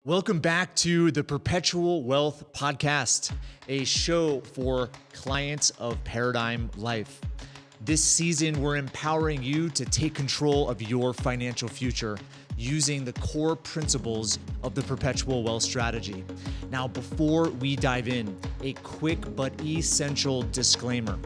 Welcome back to the Perpetual Wealth Podcast, a show for clients of Paradigm Life. This season, we're empowering you to take control of your financial future using the core principles of the Perpetual Wealth Strategy. Now, before we dive in, a quick but essential disclaimer.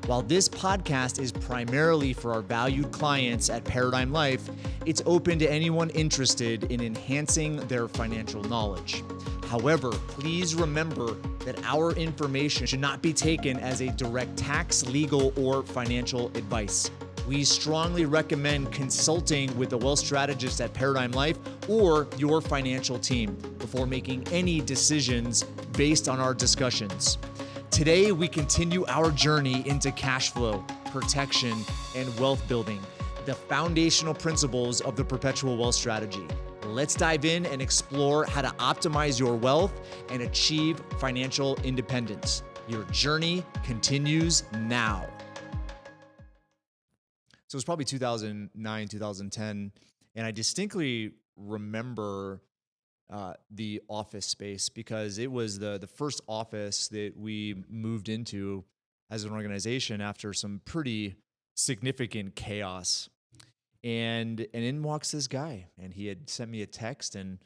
While this podcast is primarily for our valued clients at Paradigm Life, it's open to anyone interested in enhancing their financial knowledge. However, please remember that our information should not be taken as a direct tax, legal, or financial advice. We strongly recommend consulting with a wealth strategist at Paradigm Life or your financial team before making any decisions based on our discussions. Today, we continue our journey into cash flow, protection, and wealth building, the foundational principles of the Perpetual Wealth Strategy. Let's dive in and explore how to optimize your wealth and achieve financial independence. Your journey continues now. So it's probably 2009, 2010, and I distinctly remember the office space because it was the first office that we moved into as an organization after some pretty significant chaos. And in walks this guy, and he had sent me a text, and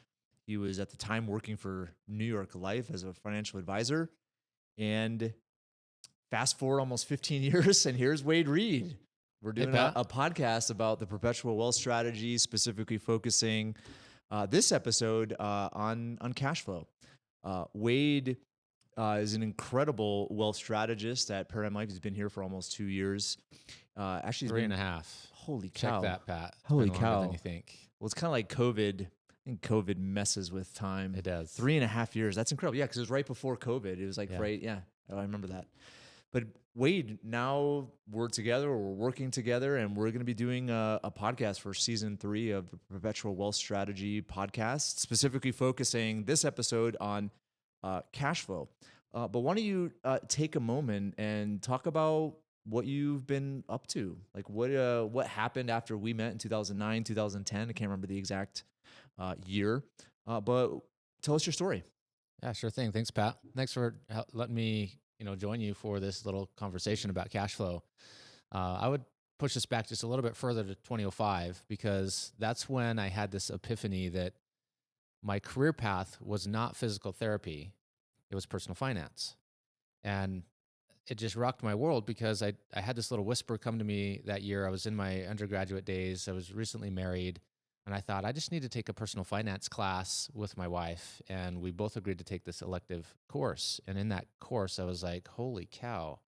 he was at the time working for New York Life as a financial advisor. And fast forward almost 15 years, and here's Wade Reed. We're doing a podcast about the Perpetual Wealth Strategy, specifically focusing this episode on cash flow. Wade is an incredible wealth strategist at Paradigm Life. He's been here for almost 2 years. Actually, Three and a half. Holy cow! Check that, Pat. Holy Been cow! longer than you think. Well, it's kind of like COVID. I think COVID messes with time. It does. 3.5 years. That's incredible. Yeah, because it was right before COVID. It was like right. Yeah, I remember that. But Wade, now we're together, or we're working together, and we're going to be doing a podcast for season 3 of the Perpetual Wealth Strategy podcast, specifically focusing this episode on cash flow. But why don't you take a moment and talk about what you've been up to? Like what happened after we met in 2009, 2010? I can't remember the exact year, but tell us your story. Yeah, sure thing. Thanks, Pat. Thanks for letting me join you for this little conversation about cash flow. I would push this back just a little bit further to 2005 because that's when I had this epiphany that my career path was not physical therapy. It was personal finance. And it just rocked my world because I had this little whisper come to me that year. I was in my undergraduate days. I was recently married. And I thought, I just need to take a personal finance class with my wife. And we both agreed to take this elective course. And in that course, I was like, holy cow,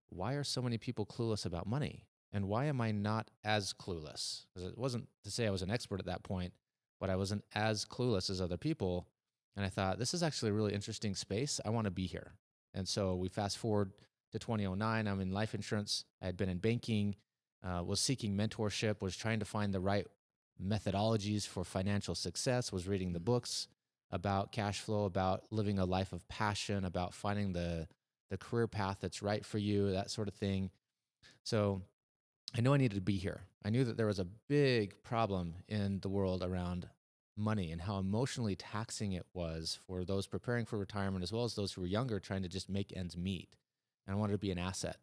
why are so many people clueless about money? And why am I not as clueless? Because it wasn't to say I was an expert at that point, but I wasn't as clueless as other people. And I thought, this is actually a really interesting space. I want to be here. And so we fast forward to 2009. I'm in life insurance. I had been in banking, was seeking mentorship, was trying to find the right methodologies for financial success, was reading the books about cash flow, about living a life of passion, about finding the career path that's right for you, that sort of thing. So I knew I needed to be here. I knew that there was a big problem in the world around money and how emotionally taxing it was for those preparing for retirement as well as those who were younger trying to just make ends meet. And I wanted to be an asset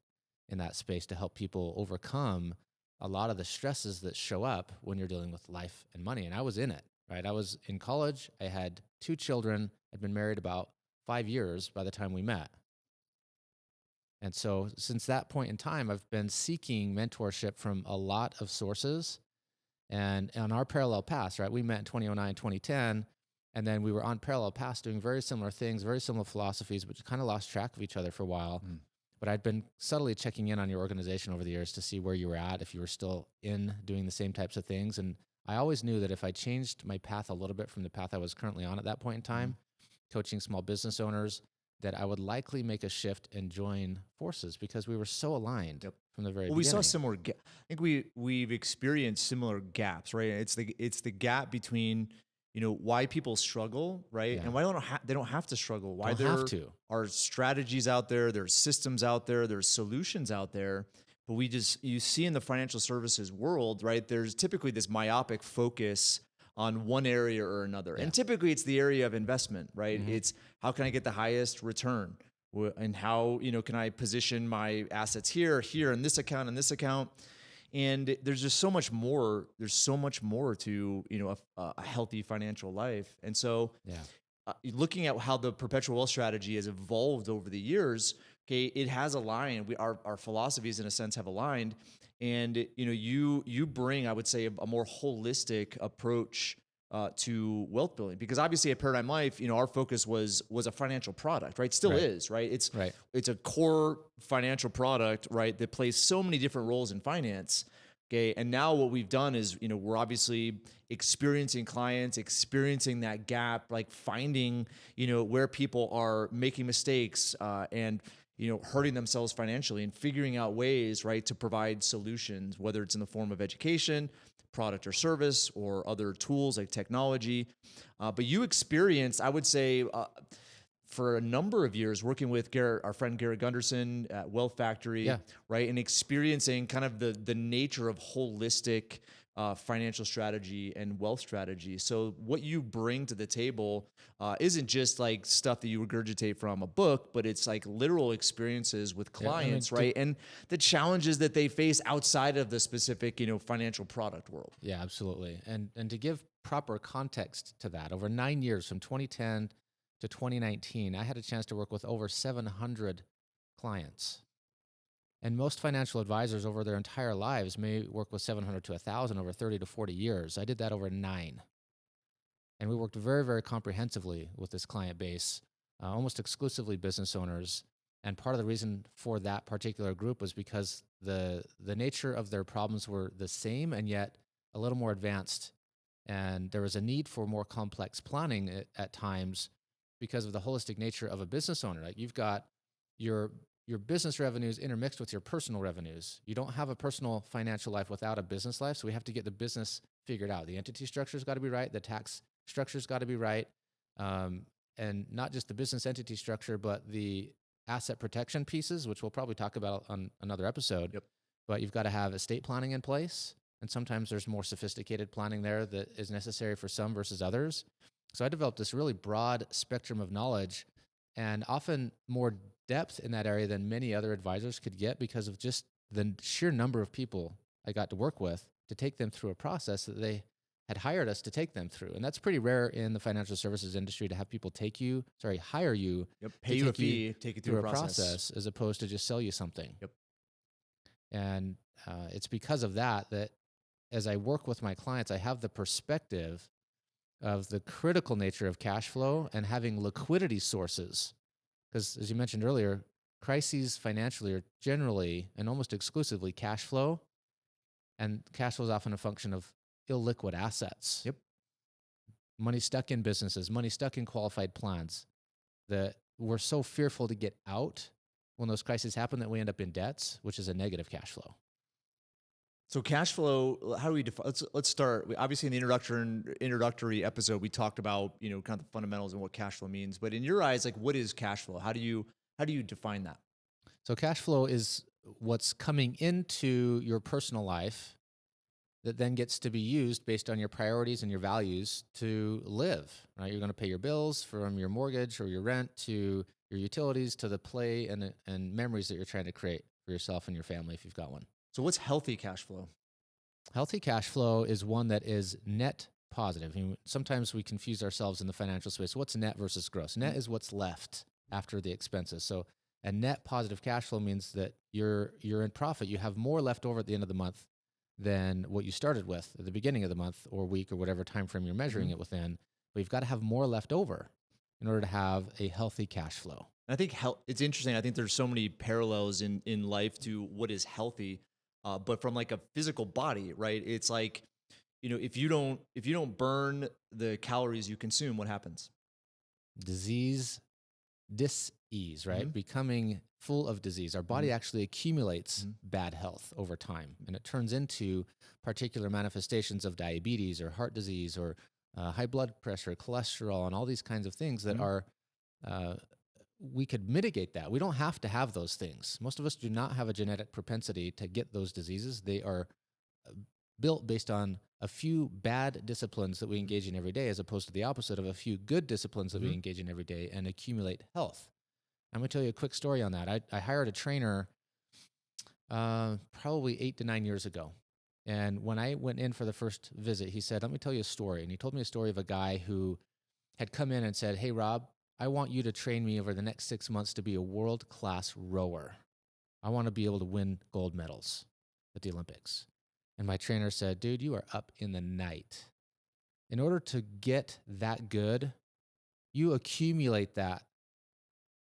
in that space to help people overcome a lot of the stresses that show up when you're dealing with life and money. And I was in it, right? I was in college. I had 2 children. I'd been married about 5 years by the time we met. And so since that point in time, I've been seeking mentorship from a lot of sources. And on our parallel paths, right? We met in 2009, 2010, and then we were on parallel paths doing very similar things, very similar philosophies, but kind of lost track of each other for a while. But I'd been subtly checking in on your organization over the years to see where you were at, if you were still in doing the same types of things. And I always knew that if I changed my path a little bit from the path I was currently on at that point in time, coaching small business owners, that I would likely make a shift and join forces because we were so aligned from the very beginning. We saw similar. I think we've experienced similar gaps, right? It's the gap between why people struggle, right? Yeah. And why they don't have to struggle. Why there are strategies out there, there's systems out there, there's solutions out there. But you see in the financial services world, right? There's typically this myopic focus on one area or another. Yeah. And typically it's the area of investment, right? Mm-hmm. It's how can I get the highest return? And how, can I position my assets here, in this account, and this account? And there's just so much more. There's so much more to, a healthy financial life. And so Yeah. looking at how the perpetual wealth strategy has evolved over the years, okay, it has aligned. Our philosophies, in a sense, have aligned, and you bring, I would say, a more holistic approach to wealth building, because obviously at Paradigm Life, our focus was a financial product, right? Still Right. is, right? It's Right. it's a core financial product, right? That plays so many different roles in finance. Okay. And now what we've done is, we're obviously experiencing clients, experiencing that gap, like finding, where people are making mistakes and, hurting themselves financially, and figuring out ways, right, to provide solutions, whether it's in the form of education, product or service, or other tools like technology. But you experienced, I would say, for a number of years working with our friend Garrett Gunderson at Wealth Factory, Yeah. right, and experiencing kind of the nature of holistic financial strategy and wealth strategy. So what you bring to the table isn't just like stuff that you regurgitate from a book, but it's like literal experiences with Yeah, I mean, clients, right, and the challenges that they face outside of the specific, financial product world. Yeah, absolutely. And to give proper context to that, over 9 years, from 2010 to 2019, I had a chance to work with over 700 clients. And most financial advisors over their entire lives may work with 700 to 1,000 over 30 to 40 years. I did that over 9. And we worked very, very comprehensively with this client base, almost exclusively business owners. And part of the reason for that particular group was because the nature of their problems were the same and yet a little more advanced. And there was a need for more complex planning at times because of the holistic nature of a business owner. Like, you've got your business revenues intermixed with your personal revenues. You don't have a personal financial life without a business life, so we have to get the business figured out. The entity structure's got to be right. The tax structure's got to be right. And not just the business entity structure, but the asset protection pieces, which we'll probably talk about on another episode. Yep. But you've got to have estate planning in place. And sometimes there's more sophisticated planning there that is necessary for some versus others. So I developed this really broad spectrum of knowledge, and often more depth in that area than many other advisors could get, because of just the sheer number of people I got to work with to take them through a process that they had hired us to take them through. And that's pretty rare in the financial services industry, to have people hire you, Yep. Pay you a fee, take you through a process, as opposed to just sell you something. Yep. And it's because of that as I work with my clients, I have the perspective of the critical nature of cash flow and having liquidity sources. Because as you mentioned earlier, crises financially are generally and almost exclusively cash flow. And cash flow is often a function of illiquid assets. Yep. Money stuck in businesses, money stuck in qualified plans, that we're so fearful to get out when those crises happen that we end up in debts, which is a negative cash flow. So cash flow, how do we define? Let's start. Obviously, in the introductory episode, we talked about kind of the fundamentals and what cash flow means. But in your eyes, like, what is cash flow? How do you define that? So cash flow is what's coming into your personal life that then gets to be used based on your priorities and your values to live. Right? You're going to pay your bills, from your mortgage or your rent to your utilities to the play and memories that you're trying to create for yourself and your family if you've got one. So what's healthy cash flow? Healthy cash flow is one that is net positive. Sometimes we confuse ourselves in the financial space. What's net versus gross? Net is what's left after the expenses. So a net positive cash flow means that you're in profit. You have more left over at the end of the month than what you started with at the beginning of the month or week or whatever time frame you're measuring it within. But you've got to have more left over in order to have a healthy cash flow. I think it's interesting. I think there's so many parallels in life to what is healthy. But from like a physical body, right? It's like, if you don't burn the calories you consume, what happens? Dis-ease, right? Becoming full of disease. Our body actually accumulates bad health over time, and it turns into particular manifestations of diabetes or heart disease or high blood pressure, cholesterol, and all these kinds of things that are we could mitigate that. We don't have to have those things. Most of us do not have a genetic propensity to get those diseases. They are built based on a few bad disciplines that we engage in every day, as opposed to the opposite of a few good disciplines that we engage in every day and accumulate health. I'm going to tell you a quick story on that. I hired a trainer probably 8 to 9 years ago. And when I went in for the first visit, he said, let me tell you a story. And he told me a story of a guy who had come in and said, hey, Rob, I want you to train me over the next 6 months to be a world-class rower. I want to be able to win gold medals at the Olympics. And my trainer said, dude, you are up in the night. In order to get that good, you accumulate that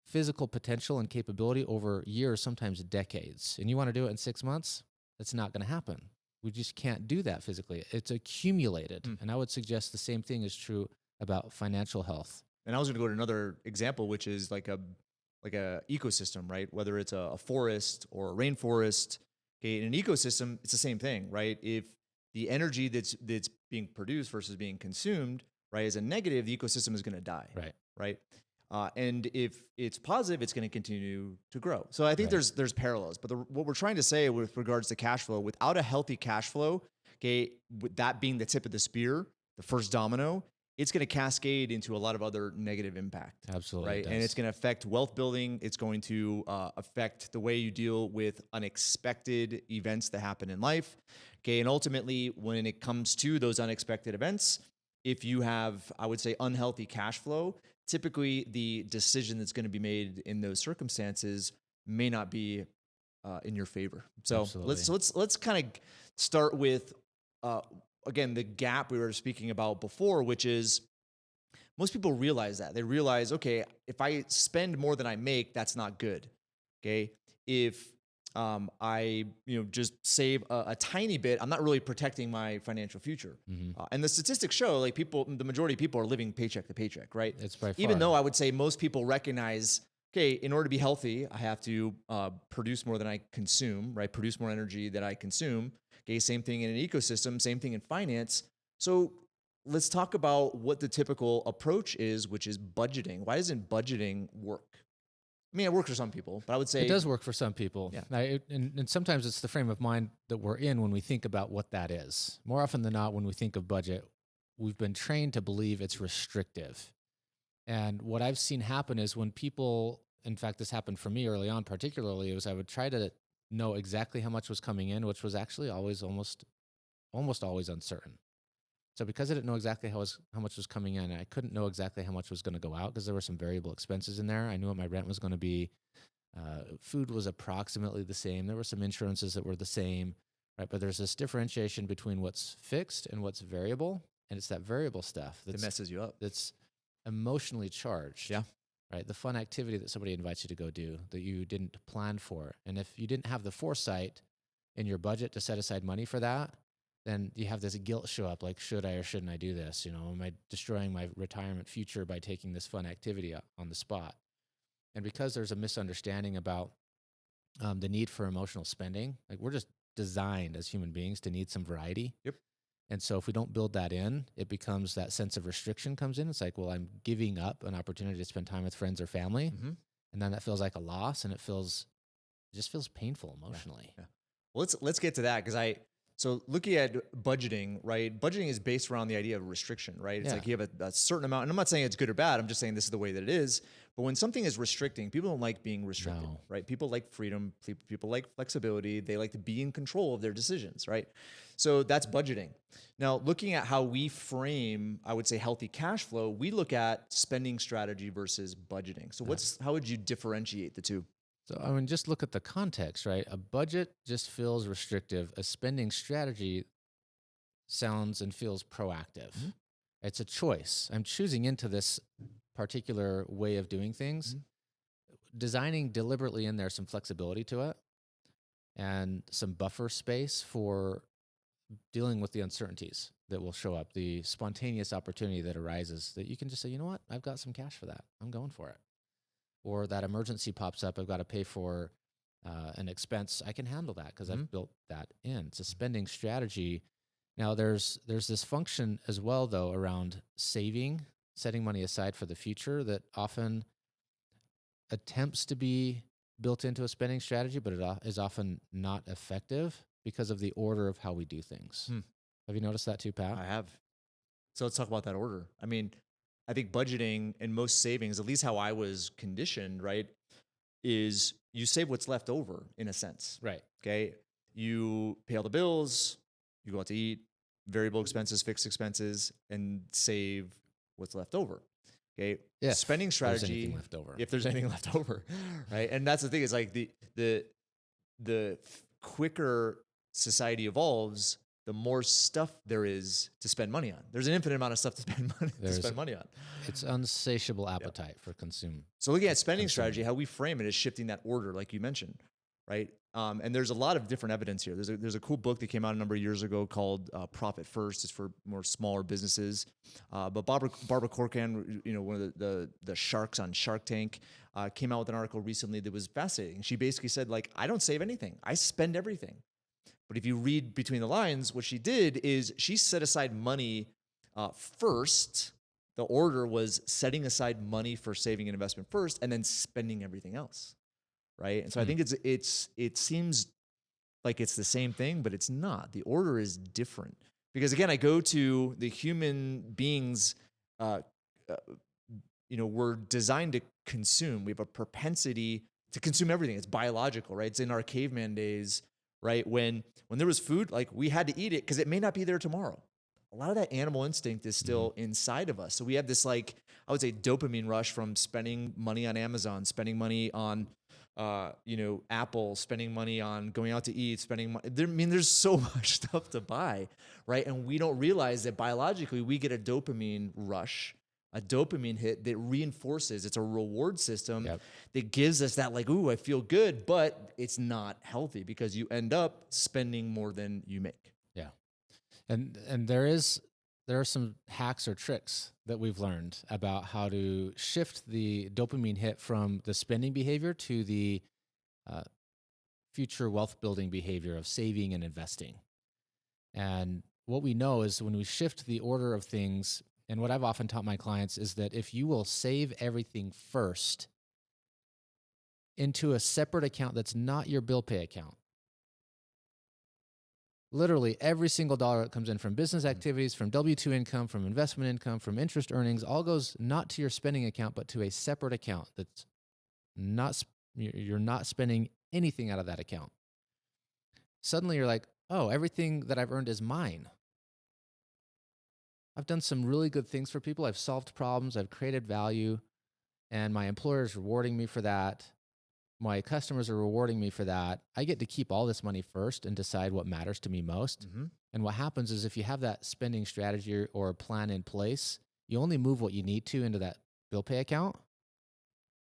physical potential and capability over years, sometimes decades. And you want to do it in 6 months? That's not going to happen. We just can't do that physically. It's accumulated. And I would suggest the same thing is true about financial health. And I was going to go to another example, which is like a ecosystem, right? Whether it's a forest or a rainforest. Okay, in an ecosystem, it's the same thing, right? If the energy that's being produced versus being consumed, right, is a negative, the ecosystem is going to die, right? And if it's positive, it's going to continue to grow. So I think there's parallels. But what we're trying to say with regards to cash flow, without a healthy cash flow, okay, with that being the tip of the spear, the first domino, it's going to cascade into a lot of other negative impact. Absolutely. Right. And it's going to affect wealth building. It's going to affect the way you deal with unexpected events that happen in life. Okay. And ultimately, when it comes to those unexpected events, if you have, I would say, unhealthy cash flow, typically the decision that's going to be made in those circumstances may not be in your favor. So let's kind of start with again, the gap we were speaking about before, which is most people realize that. They realize, okay, if I spend more than I make, that's not good. Okay. If I just save a tiny bit, I'm not really protecting my financial future. And the statistics show like the majority of people are living paycheck to paycheck, right? It's by far. Even though I would say most people recognize, okay, in order to be healthy, I have to produce more than I consume, right? Produce more energy than I consume. Okay, same thing in an ecosystem, same thing in finance. So let's talk about what the typical approach is, which is budgeting. Why doesn't budgeting work? I mean, it works for some people, but I would say it does work for some people. Yeah. And sometimes it's the frame of mind that we're in when we think about what that is. More often than not, when we think of budget, we've been trained to believe it's restrictive. And what I've seen happen is when people, in fact, this happened for me early on, particularly, was I would try to know exactly how much was coming in, which was actually always almost always uncertain. So because I didn't know exactly how much was coming in, I couldn't know exactly how much was going to go out because there were some variable expenses in there. I knew what my rent was going to be. Food was approximately the same. There were some insurances that were the same, right? But there's this differentiation between what's fixed and what's variable, and it's that variable stuff that messes you up. That's emotionally charged. Yeah. Right? The fun activity that somebody invites you to go do that you didn't plan for. And if you didn't have the foresight in your budget to set aside money for that, then you have this guilt show up like, should I or shouldn't I do this? Am I destroying my retirement future by taking this fun activity on the spot? And because there's a misunderstanding about the need for emotional spending, like we're just designed as human beings to need some variety. Yep. And so if we don't build that in, it becomes that sense of restriction comes in. It's like, well, I'm giving up an opportunity to spend time with friends or family. And then that feels like a loss and it just feels painful emotionally. Yeah. Well, let's get to that because so looking at budgeting, right? Budgeting is based around the idea of restriction, right? It's like you have a certain amount, and I'm not saying it's good or bad. I'm just saying this is the way that it is. But when something is restricting, people don't like being restricted, right? People like freedom. People like flexibility. They like to be in control of their decisions, right? So that's budgeting. Now, looking at how we frame, I would say, healthy cash flow, we look at spending strategy versus budgeting. So how would you differentiate the two? So, I mean, just look at the context, right? A budget just feels restrictive. A spending strategy sounds and feels proactive. It's a choice. I'm choosing into this particular way of doing things, designing deliberately in there some flexibility to it and some buffer space for dealing with the uncertainties that will show up, the spontaneous opportunity that arises that you can just say, you know what, I've got some cash for that. I'm going for it. Or that emergency pops up, I've got to pay for an expense. I can handle that because I've built that in. It's a spending strategy. Now, there's this function as well, though, around saving, setting money aside for the future that often attempts to be built into a spending strategy, but it is often not effective. because of the order of how we do things. Have you noticed that too, Pat? I have. So let's talk about that order. I mean, I think budgeting and most savings, at least how I was conditioned, right, is you save what's left over in a sense. Right. Okay. You pay all the bills, you go out to eat, variable expenses, fixed expenses, and save what's left over. Okay. If Spending there's strategy. anything left over. If there's anything left over. Right. And that's the thing, is like the quicker society evolves, the more stuff there is to spend money on. There's an infinite amount of stuff to spend money on. It's insatiable appetite for consume. So looking at spending strategy, how we frame it is shifting that order, like you mentioned, right? And there's a lot of different evidence here. There's a cool book that came out a number of years ago called Profit First. It's for more smaller businesses. But Barbara Corcoran, one of the sharks on Shark Tank, came out with an article recently that was fascinating. She basically said, like, I don't save anything. I spend everything. But if you read between the lines, what she did is she set aside money first. The order was setting aside money for saving and investment first, and then spending everything else, right? And so I think it seems like it's the same thing, but it's not. The order is different because, again, I go to the human beings. We're designed to consume. We have a propensity to consume everything. It's biological, right? It's in our caveman days, right? When there was food, like, we had to eat it because it may not be there tomorrow. A lot of that animal instinct is still inside of us. So we have this, like, I would say, dopamine rush from spending money on Amazon, spending money on, Apple, spending money on going out to eat, spending money. There's so much stuff to buy, right? And we don't realize that biologically we get a dopamine rush, a dopamine hit that reinforces. It's a reward system that gives us that, like, ooh, I feel good, but it's not healthy because you end up spending more than you make. Yeah. And there are some hacks or tricks that we've learned about how to shift the dopamine hit from the spending behavior to the future wealth building behavior of saving and investing. And what we know is when we shift the order of things, and what I've often taught my clients is that if you will save everything first into a separate account that's not your bill pay account, literally every single dollar that comes in from business activities, from W-2 income, from investment income, from interest earnings, all goes not to your spending account, but to a separate account that's not, you're not spending anything out of that account. Suddenly you're like, oh, everything that I've earned is mine. I've done some really good things for people. I've solved problems. I've created value, and my employer is rewarding me for that. My customers are rewarding me for that. I get to keep all this money first and decide what matters to me most. And what happens is if you have that spending strategy or plan in place, you only move what you need to into that bill pay account,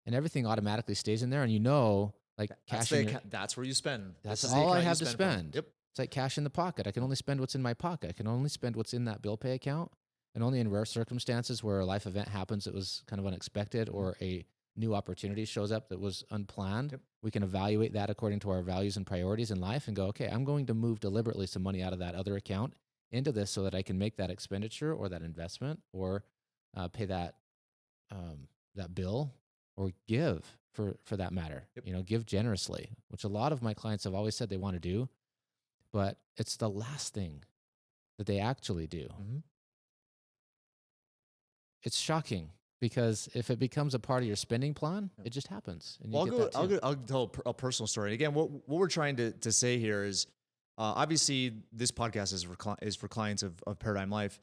and everything automatically stays in there. And like cash that's where you spend. That's all I have to spend. Yep. It's like cash in the pocket. I can only spend what's in my pocket. I can only spend what's in that bill pay account. And only in rare circumstances where a life event happens that was kind of unexpected or a new opportunity shows up that was unplanned, we can evaluate that according to our values and priorities in life and go, okay, I'm going to move deliberately some money out of that other account into this so that I can make that expenditure or that investment or pay that bill or give for that matter. Give generously, which a lot of my clients have always said they want to do, but it's the last thing that they actually do. It's shocking. Because if it becomes a part of your spending plan, it just happens. And I'll tell a personal story. Again, what we're trying to say here is, obviously, this podcast is for clients of Paradigm Life.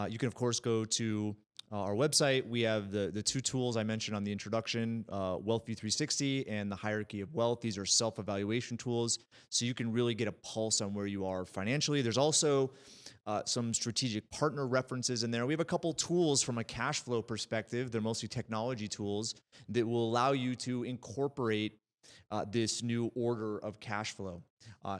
You can, of course, go to our website. We have the two tools I mentioned on the introduction, Wealth View 360 and the Hierarchy of Wealth. These are self-evaluation tools, so you can really get a pulse on where you are financially. There's also some strategic partner references in there. We have a couple tools from a cash flow perspective. They're mostly technology tools that will allow you to incorporate this new order of cash flow.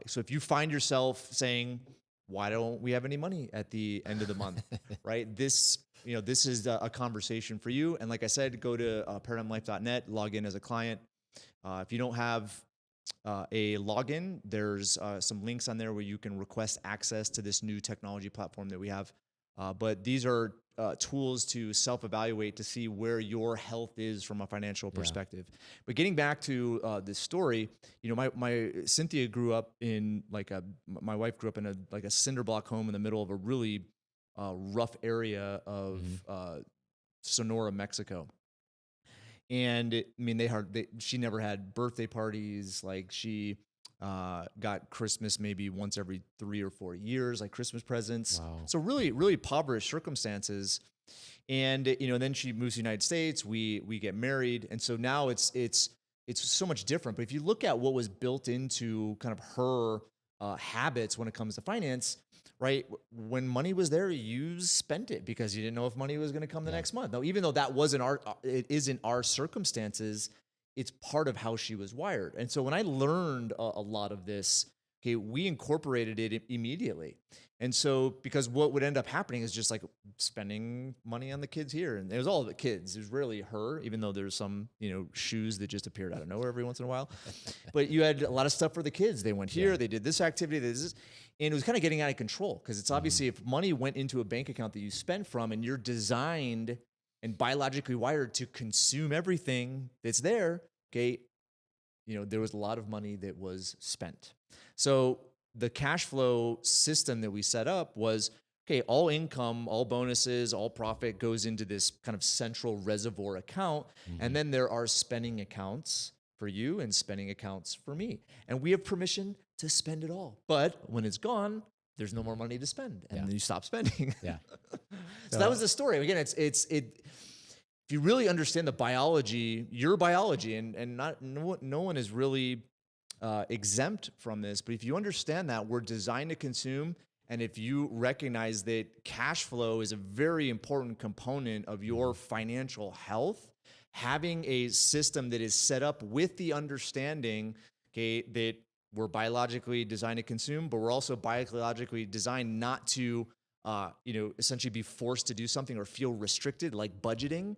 So if you find yourself saying, why don't we have any money at the end of the month, right? This is a conversation for you. And like I said, go to paradigmlife.net, log in as a client. If you don't have a login, there's some links on there where you can request access to this new technology platform that we have. But these are tools to self-evaluate to see where your health is from a financial perspective. But getting back to this story, my Cynthia grew up in my wife grew up in a cinder block home in the middle of a really rough area of Sonora, Mexico. And she never had birthday parties. Like she got Christmas maybe once every 3 or 4 years, like Christmas presents. Wow. So really, really impoverished circumstances. And then she moves to the United States. We get married, and so now it's so much different. But if you look at what was built into kind of her habits when it comes to finance, right? When money was there, you spent it because you didn't know if money was going to come the next month. Now, even though it isn't our circumstances, it's part of how she was wired. And so when I learned a lot of this, okay, we incorporated it immediately. And so because what would end up happening is just like spending money on the kids here. And it was all the kids. It was rarely her, even though there's some, shoes that just appeared out of nowhere every once in a while. But you had a lot of stuff for the kids. They went here, they did this activity, they did this. And it was kind of getting out of control because it's obviously if money went into a bank account that you spent from and you're designed and biologically wired to consume everything that's there, okay, there was a lot of money that was spent. So the cash flow system that we set up was, okay, all income, all bonuses, all profit goes into this kind of central reservoir account. And then there are spending accounts for you and spending accounts for me. And we have permission to spend it all. But when it's gone, there's no more money to spend. And then you stop spending. So that was the story. Again, if you really understand the biology, your biology, and no one is really exempt from this, but if you understand that we're designed to consume, and if you recognize that cash flow is a very important component of your financial health, having a system that is set up with the understanding, okay, that we're biologically designed to consume, but we're also biologically designed not to, essentially be forced to do something or feel restricted, like budgeting.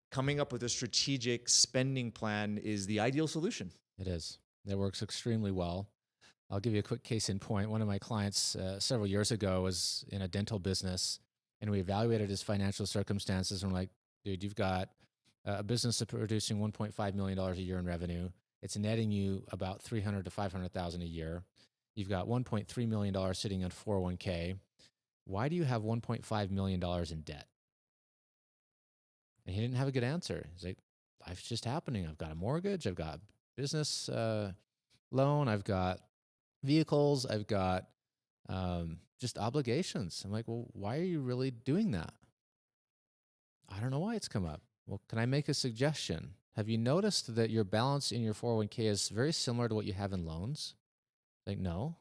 Coming up with a strategic spending plan is the ideal solution. It is. It works extremely well. I'll give you a quick case in point. One of my clients several years ago was in a dental business, and we evaluated his financial circumstances. And we're like, dude, you've got a business producing $1.5 million a year in revenue. It's netting you about $300,000 to $500,000 a year. You've got $1.3 million sitting on 401k. Why do you have $1.5 million in debt? And he didn't have a good answer. He's like, life's just happening. I've got a mortgage. I've got business loan. I've got vehicles. I've got just obligations. I'm like, well, why are you really doing that? I don't know why it's come up. Well, can I make a suggestion? Have you noticed that your balance in your 401k is very similar to what you have in loans? Like, no.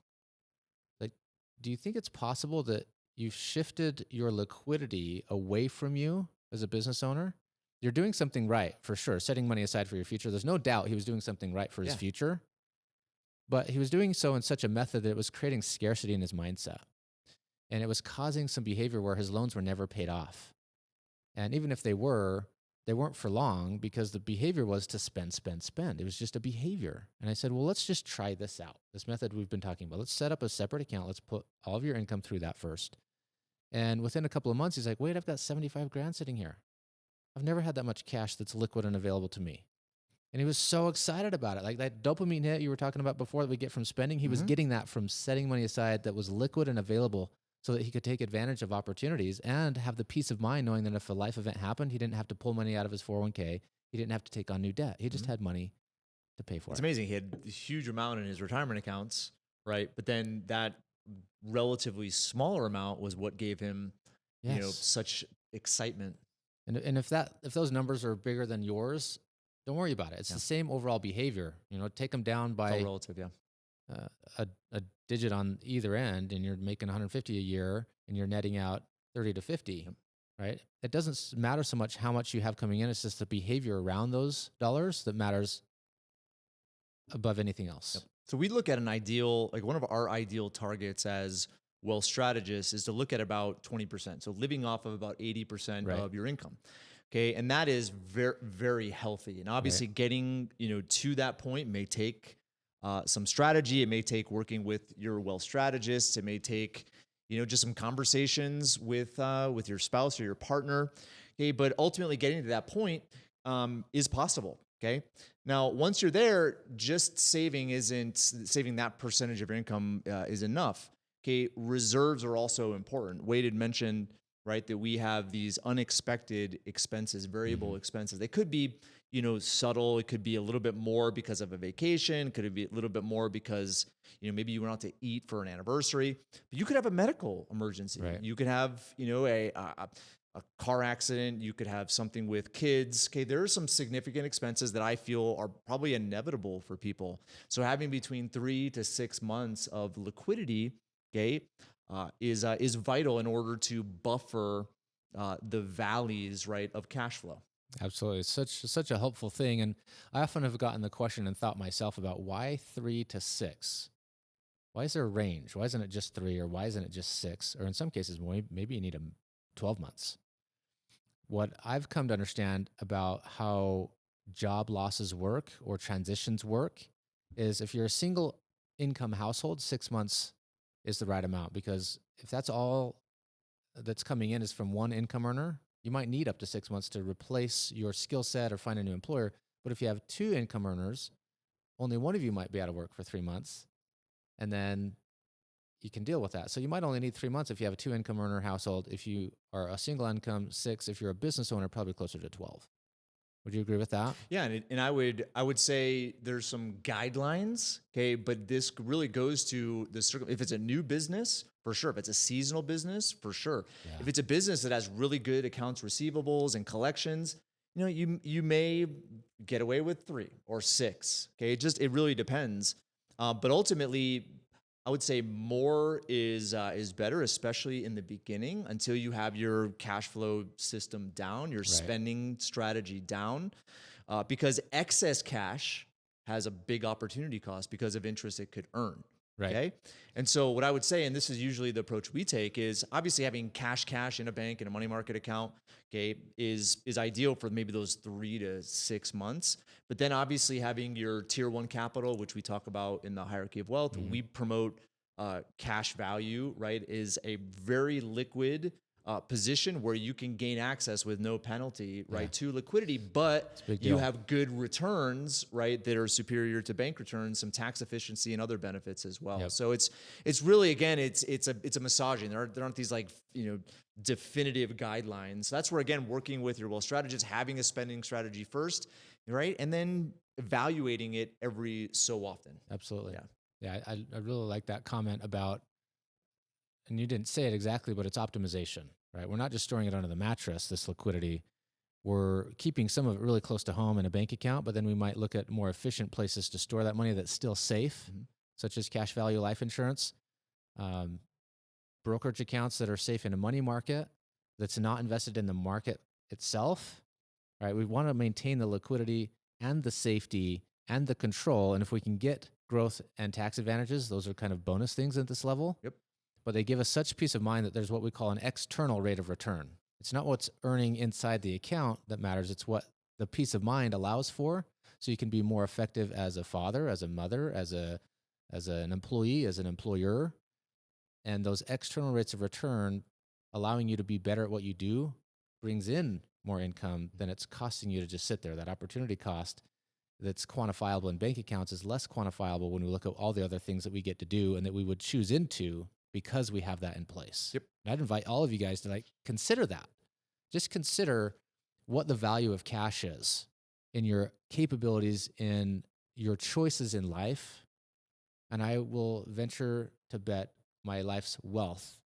Like, do you think it's possible that you've shifted your liquidity away from you as a business owner? You're doing something right, for sure, setting money aside for your future. There's no doubt he was doing something right for his future, but he was doing so in such a method that it was creating scarcity in his mindset. And it was causing some behavior where his loans were never paid off. And even if they weren't for long because the behavior was to spend, spend, spend. It was just a behavior. And I said, well, let's just try this out. This method we've been talking about. Let's set up a separate account. Let's put all of your income through that first. And within a couple of months, he's like, wait, I've got 75 grand sitting here. I've never had that much cash that's liquid and available to me. And he was so excited about it. Like that dopamine hit you were talking about before that we get from spending, he was getting that from setting money aside that was liquid and available so that he could take advantage of opportunities and have the peace of mind knowing that if a life event happened, he didn't have to pull money out of his 401k. He didn't have to take on new debt. He just had money to pay for it. It's amazing. He had a huge amount in his retirement accounts, right? But then that relatively smaller amount was what gave him, such excitement. And if those numbers are bigger than yours, don't worry about it. It's the same overall behavior. Take them down by relative, a digit on either end, and you're making 150 a year, and you're netting out 30 to 50, right? It doesn't matter so much how much you have coming in. It's just the behavior around those dollars that matters above anything else. So we look at an ideal, like one of our ideal targets as wealth strategists is to look at about 20%. So living off of about 80% of your income. Okay. And that is very, very healthy. And obviously getting, to that point may take some strategy. It may take working with your wealth strategist. It may take, just some conversations with your spouse or your partner. Okay, but ultimately getting to that point is possible. Okay, now once you're there, just saving that percentage of your income is enough. Okay, reserves are also important. Wade had mentioned, right, that we have these unexpected expenses, variable expenses. They could be, subtle. It could be a little bit more because of a vacation. Could it be a little bit more because, maybe you went out to eat for an anniversary. But you could have a medical emergency. Right. You could have, a car accident. You could have something with kids. Okay, there are some significant expenses that I feel are probably inevitable for people. So having between 3 to 6 months of liquidity, okay, is vital in order to buffer the valleys, right, of cash flow. Absolutely. It's such a helpful thing. And I often have gotten the question and thought myself about why 3 to 6? Why is there a range? Why isn't it just 3, or why isn't it just 6? Or in some cases, maybe you need 12 months. What I've come to understand about how job losses work or transitions work is if you're a single income household, 6 months is the right amount, because if that's all that's coming in is from one income earner, you might need up to 6 months to replace your skill set or find a new employer. But if you have 2 income earners, only one of you might be out of work for 3 months, and then you can deal with that. So you might only need 3 months if you have a 2 income earner household. If you are a single income, 6. If you're a business owner, probably closer to 12. Would you agree with that? Yeah, and I would say there's some guidelines, okay, but this really goes to if it's a new business, for sure. If it's a seasonal business, for sure. Yeah. If it's a business that has really good accounts receivables and collections, you may get away with 3 or 6. Okay, it really depends. But ultimately, I would say more is better, especially in the beginning, until you have your cash flow system down, your spending strategy down, because excess cash has a big opportunity cost because of interest it could earn. Right. Okay. And so what I would say, and this is usually the approach we take, is obviously having cash in a bank, in a money market account, okay, is ideal for maybe those 3 to 6 months. But then obviously having your tier 1 capital, which we talk about in the hierarchy of wealth, we promote cash value, right, is a very liquid position where you can gain access with no penalty, right, to liquidity, but you have good returns, right, that are superior to bank returns, some tax efficiency and other benefits as well. Yep. So it's really, again, it's a massaging. There aren't these definitive guidelines. That's where, again, working with your wealth strategist, having a spending strategy first, right, and then evaluating it every so often. Absolutely. Yeah, I really like that comment about, and you didn't say it exactly, but it's optimization, right? We're not just storing it under the mattress, this liquidity. We're keeping some of it really close to home in a bank account, but then we might look at more efficient places to store that money that's still safe, such as cash value life insurance, brokerage accounts that are safe in a money market that's not invested in the market itself, right? We want to maintain the liquidity and the safety and the control. And if we can get growth and tax advantages, those are kind of bonus things at this level. Yep. But they give us such peace of mind that there's what we call an external rate of return. It's not what's earning inside the account that matters. It's what the peace of mind allows for. So you can be more effective as a father, as a mother, as an employee, as an employer. And those external rates of return allowing you to be better at what you do brings in more income than it's costing you to just sit there. That opportunity cost that's quantifiable in bank accounts is less quantifiable when we look at all the other things that we get to do and that we would choose into because we have that in place. Yep. And I'd invite all of you guys to consider that. Just consider what the value of cash is in your capabilities, in your choices in life. And I will venture to bet my life's wealth,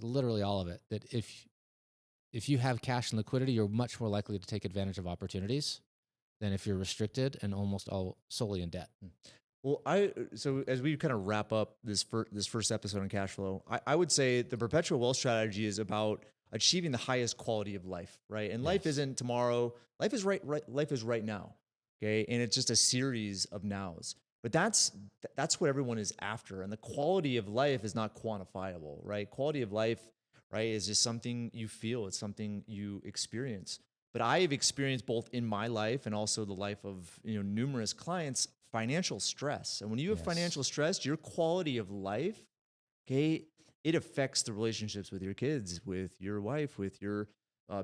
literally all of it, that if you have cash and liquidity, you're much more likely to take advantage of opportunities than if you're restricted and almost all solely in debt. Well, so as we kind of wrap up this first episode on cash flow, I would say the perpetual wealth strategy is about achieving the highest quality of life, right? And life isn't tomorrow. Life is life is right now, okay? And it's just a series of nows. But that's what everyone is after. And the quality of life is not quantifiable, right? Quality of life, right, is just something you feel. It's something you experience. But I have experienced both in my life and also the life of numerous clients, financial stress. And when you have financial stress, your quality of life, okay, it affects the relationships with your kids, with your wife, with your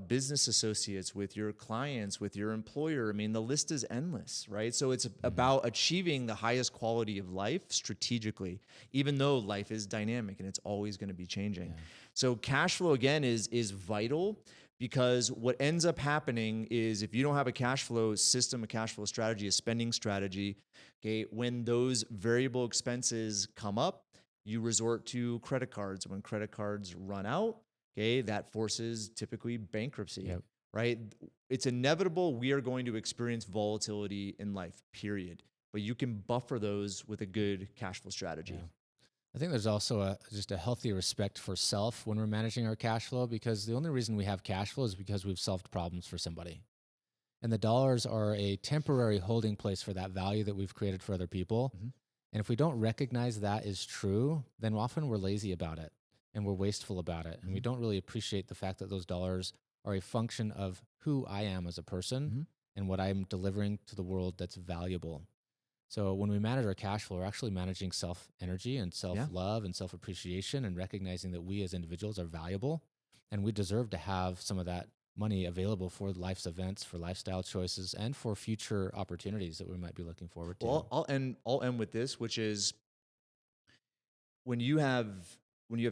business associates, with your clients, with your employer. I mean, the list is endless, right? So it's about achieving the highest quality of life strategically, even though life is dynamic and it's always going to be changing. Yeah. So cash flow, again, is vital, because what ends up happening is if you don't have a cash flow system, a cash flow strategy, a spending strategy, okay, when those variable expenses come up, you resort to credit cards. When credit cards run out, okay, that forces typically bankruptcy, Yep. right? It's inevitable we are going to experience volatility in life, period. But you can buffer those with a good cash flow strategy. Yeah. I think there's also just a healthy respect for self when we're managing our cash flow, because the only reason we have cash flow is because we've solved problems for somebody. And the dollars are a temporary holding place for that value that we've created for other people. Mhm. And if we don't recognize that is true, then often we're lazy about it and we're wasteful about it. And we don't really appreciate the fact that those dollars are a function of who I am as a person and what I'm delivering to the world that's valuable. So when we manage our cash flow, we're actually managing self-energy and self-love and self-appreciation, and recognizing that we as individuals are valuable and we deserve to have some of that money available for life's events, for lifestyle choices, and for future opportunities that we might be looking forward to. Well, I'll end with this, which is when you have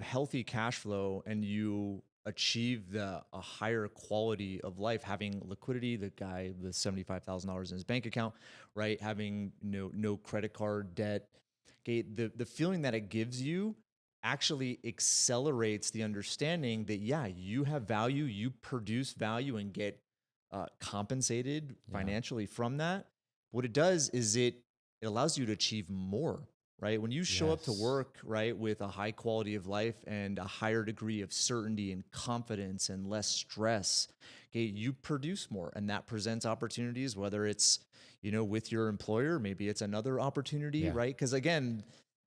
healthy cash flow and you achieve a higher quality of life, having liquidity, the guy with $75,000 in his bank account, right? Having no credit card debt. Okay, the feeling that it gives you actually accelerates the understanding that, yeah, you have value, you produce value and get compensated financially from that. What it does is it allows you to achieve more, right? When you show up to work, right, with a high quality of life and a higher degree of certainty and confidence and less stress, okay, you produce more, and that presents opportunities, whether it's, with your employer, maybe it's another opportunity, right? Because again,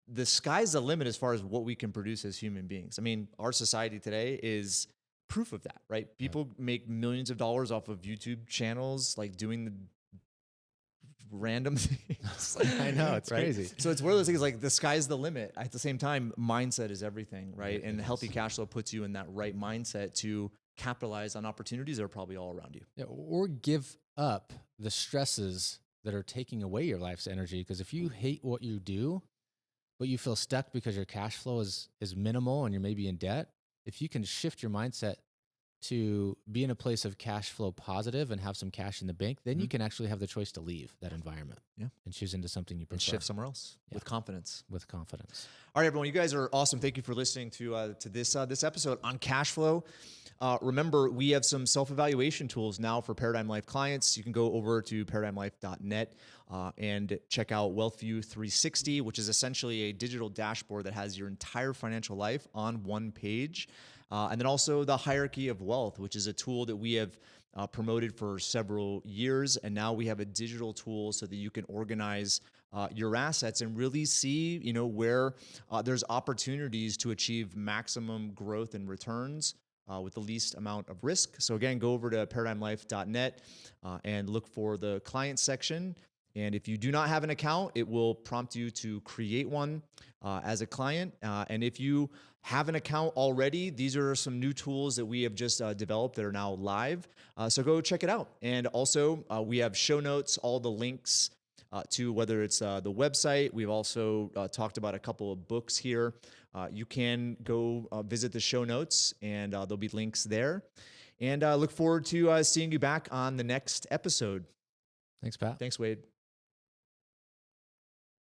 the sky's the limit as far as what we can produce as human beings. I mean, our society today is proof of that, right? People make millions of dollars off of YouTube channels, like doing the random things. I know, it's right? crazy. So it's one of those things, like the sky's the limit. At the same time, mindset is everything, right? And healthy cash flow puts you in that right mindset to capitalize on opportunities that are probably all around you. Yeah, or give up the stresses that are taking away your life's energy. Because if you hate what you do, but you feel stuck because your cash flow is minimal and you're maybe in debt, if you can shift your mindset to be in a place of cash flow positive and have some cash in the bank, then you can actually have the choice to leave that environment and choose into something you prefer. And shift somewhere else with confidence. With confidence. All right, everyone, you guys are awesome. Thank you for listening to this episode on cash flow. Remember, we have some self-evaluation tools now for Paradigm Life clients. You can go over to paradigmlife.net and check out WealthView 360, which is essentially a digital dashboard that has your entire financial life on one page. And then also the Hierarchy of Wealth, which is a tool that we have promoted for several years. And now we have a digital tool so that you can organize your assets and really see, where there's opportunities to achieve maximum growth and returns with the least amount of risk. So again, go over to paradigmlife.net and look for the client section. And if you do not have an account, it will prompt you to create one as a client. And if you have an account already, these are some new tools that we have just developed that are now live. So go check it out. And also, we have show notes, all the links to whether it's the website. We've also talked about a couple of books here. You can go visit the show notes, and there'll be links there. And I look forward to seeing you back on the next episode. Thanks, Pat. Thanks, Wade.